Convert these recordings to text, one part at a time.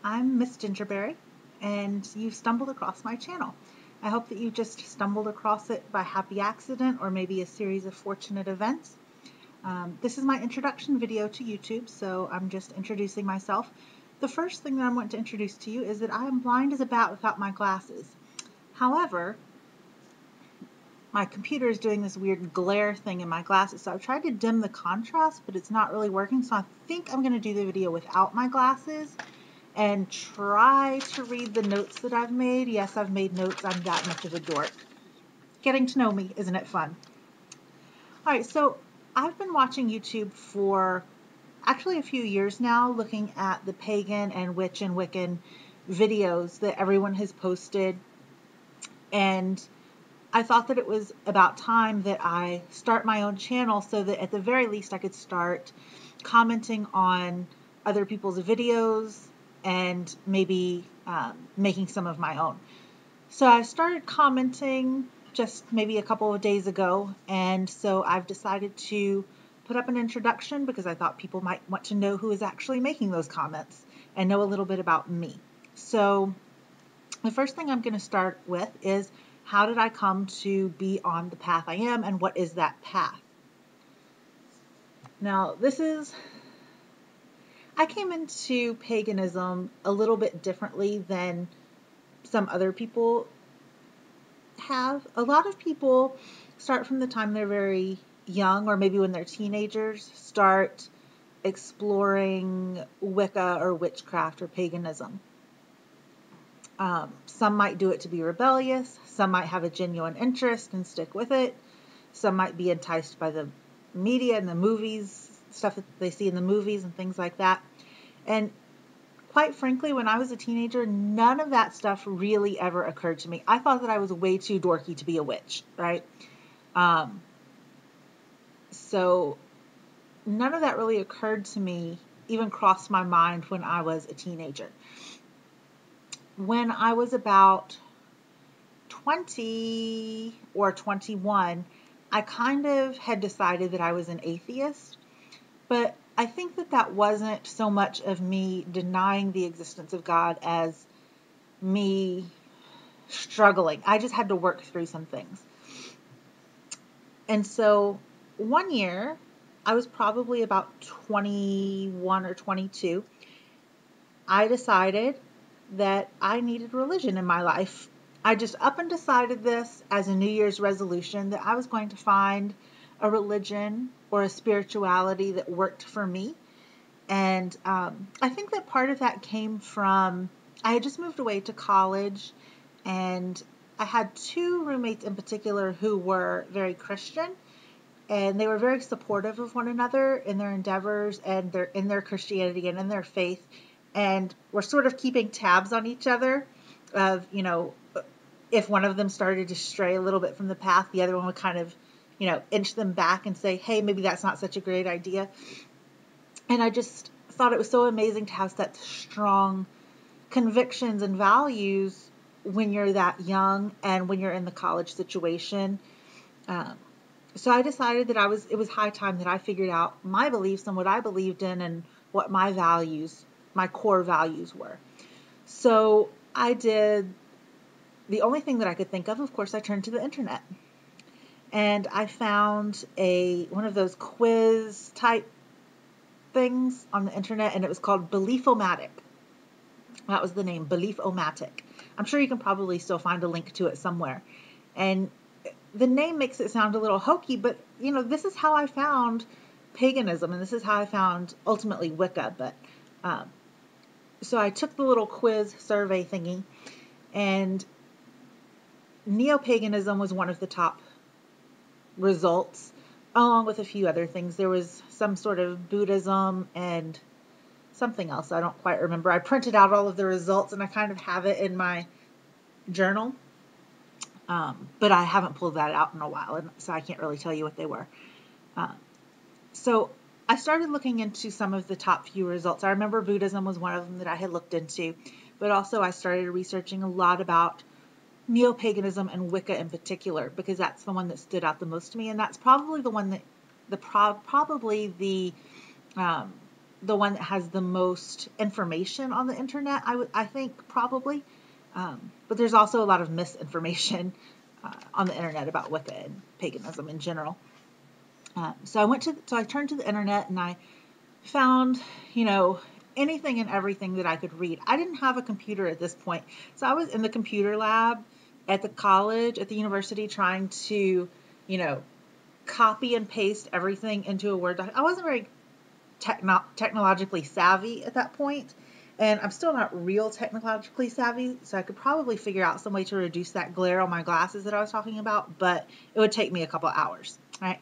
I'm Miss Gingerberry, and you stumbled across my channel. I hope that you just stumbled across it by happy accident or maybe a series of fortunate events. This is my introduction video to YouTube, so I'm just introducing myself. The first thing that I want to introduce to you is that I am blind as a bat without my glasses. However, my computer is doing this weird glare thing in my glasses, so I've tried to dim the contrast, but it's not really working, so I think I'm going to do the video without my glasses and try to read the notes that I've made. Yes, I've made notes. I'm that much of a dork. Getting to know me, isn't it fun? All right, so I've been watching YouTube for actually a few years now, looking at the pagan and witch and Wiccan videos that everyone has posted, and I thought that it was about time that I start my own channel so that at the very least I could start commenting on other people's videos and maybe making some of my own. So I started commenting just maybe a couple of days ago, and so I've decided to put up an introduction because I thought people might want to know who is actually making those comments and know a little bit about me. So the first thing I'm going to start with is, how did I come to be on the path I am, and what is that path? Now, I came into paganism a little bit differently than some other people have. A lot of people start from the time they're very young, or maybe when they're teenagers, start exploring Wicca or witchcraft or paganism. Some might do it to be rebellious. Some might have a genuine interest and stick with it. Some might be enticed by the media and the movies, stuff that they see in the movies and things like that. And quite frankly, when I was a teenager, none of that stuff really ever occurred to me. I thought that I was way too dorky to be a witch, right? So none of that really occurred to me, even crossed my mind when I was a teenager. When I was about 20 or 21, I kind of had decided that I was an atheist, but I think that that wasn't so much of me denying the existence of God as me struggling. I just had to work through some things. And so one year, I was probably about 21 or 22, I decided that I needed religion in my life. I just up and decided this as a New Year's resolution, that I was going to find a religion or a spirituality that worked for me. And I think that part of that came from, I had just moved away to college, and I had two roommates in particular who were very Christian, and they were very supportive of one another in their endeavors and in their Christianity and in their faith, and were sort of keeping tabs on each other of, if one of them started to stray a little bit from the path, the other one would kind of, inch them back and say, hey, maybe that's not such a great idea. And I just thought it was so amazing to have such strong convictions and values when you're that young and when you're in the college situation. So I decided that it was high time that I figured out my beliefs and what I believed in and what my values, my core values were. So I did the only thing that I could think of course, I turned to the internet. And I found one of those quiz type things on the internet, and it was called Belief-O-Matic. That was the name, Belief-O-Matic. I'm sure you can probably still find a link to it somewhere. And the name makes it sound a little hokey, but this is how I found paganism, and this is how I found ultimately Wicca. But so I took the little quiz survey thingy, and neo-paganism was one of the top results, along with a few other things. There was some sort of Buddhism and something else. I don't quite remember. I printed out all of the results, and I kind of have it in my journal. But I haven't pulled that out in a while, and so I can't really tell you what they were. So I started looking into some of the top few results. I remember Buddhism was one of them that I had looked into, but also I started researching a lot about neo-paganism and Wicca in particular, because that's the one that stood out the most to me, and that's probably the one that probably the the one that has the most information on the internet. I think probably, but there's also a lot of misinformation on the internet about Wicca and paganism in general. So I turned to the internet and I found, anything and everything that I could read. I didn't have a computer at this point, so I was in the computer lab at the college, at the university, trying to, you know, copy and paste everything into a Word doc. I wasn't very technologically savvy at that point, and I'm still not real technologically savvy, so I could probably figure out some way to reduce that glare on my glasses that I was talking about, but it would take me a couple hours, right?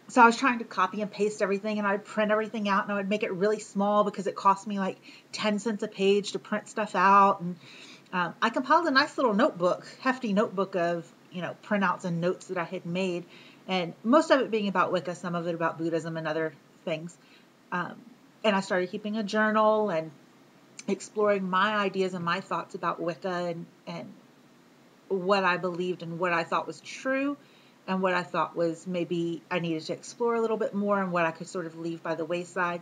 So I was trying to copy and paste everything, and I'd print everything out, and I would make it really small because it cost me like 10 cents a page to print stuff out. And I compiled a nice little notebook, hefty notebook of, printouts and notes that I had made, and most of it being about Wicca, some of it about Buddhism and other things. And I started keeping a journal and exploring my ideas and my thoughts about Wicca and what I believed and what I thought was true and what I thought was maybe I needed to explore a little bit more and what I could sort of leave by the wayside.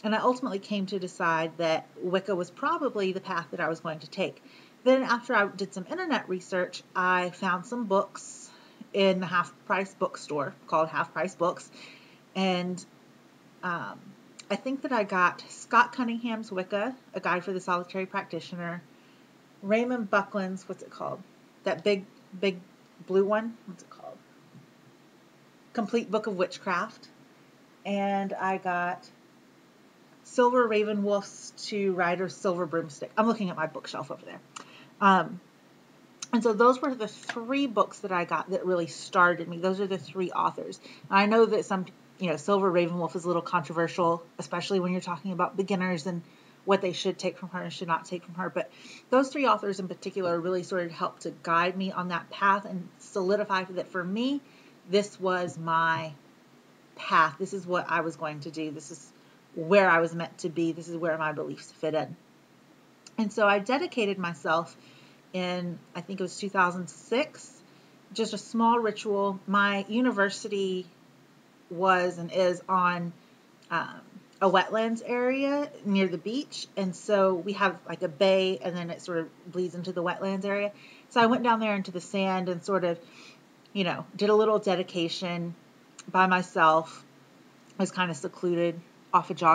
And I ultimately came to decide that Wicca was probably the path that I was going to take. Then after I did some internet research, I found some books in the Half Price bookstore called Half Price Books. And I think that I got Scott Cunningham's Wicca, A Guide for the Solitary Practitioner, Raymond Buckland's, what's it called? That big blue one? What's it called? Complete Book of Witchcraft. And I got Silver Ravenwolf's Two Riders Silver Broomstick. I'm looking at my bookshelf over there. And so those were the three books that I got that really started me. Those are the three authors. And I know that Silver Ravenwolf is a little controversial, especially when you're talking about beginners and what they should take from her and should not take from her. But those three authors in particular really sort of helped to guide me on that path and solidify that for me, this was my path. This is what I was going to do. This is where I was meant to be. This is where my beliefs fit in. And so I dedicated myself in, I think it was 2006, just a small ritual. My university was and is on a wetlands area near the beach, and so we have like a bay and then it sort of bleeds into the wetlands area. So I went down there into the sand and sort of, did a little dedication by myself. I was kind of secluded off a jog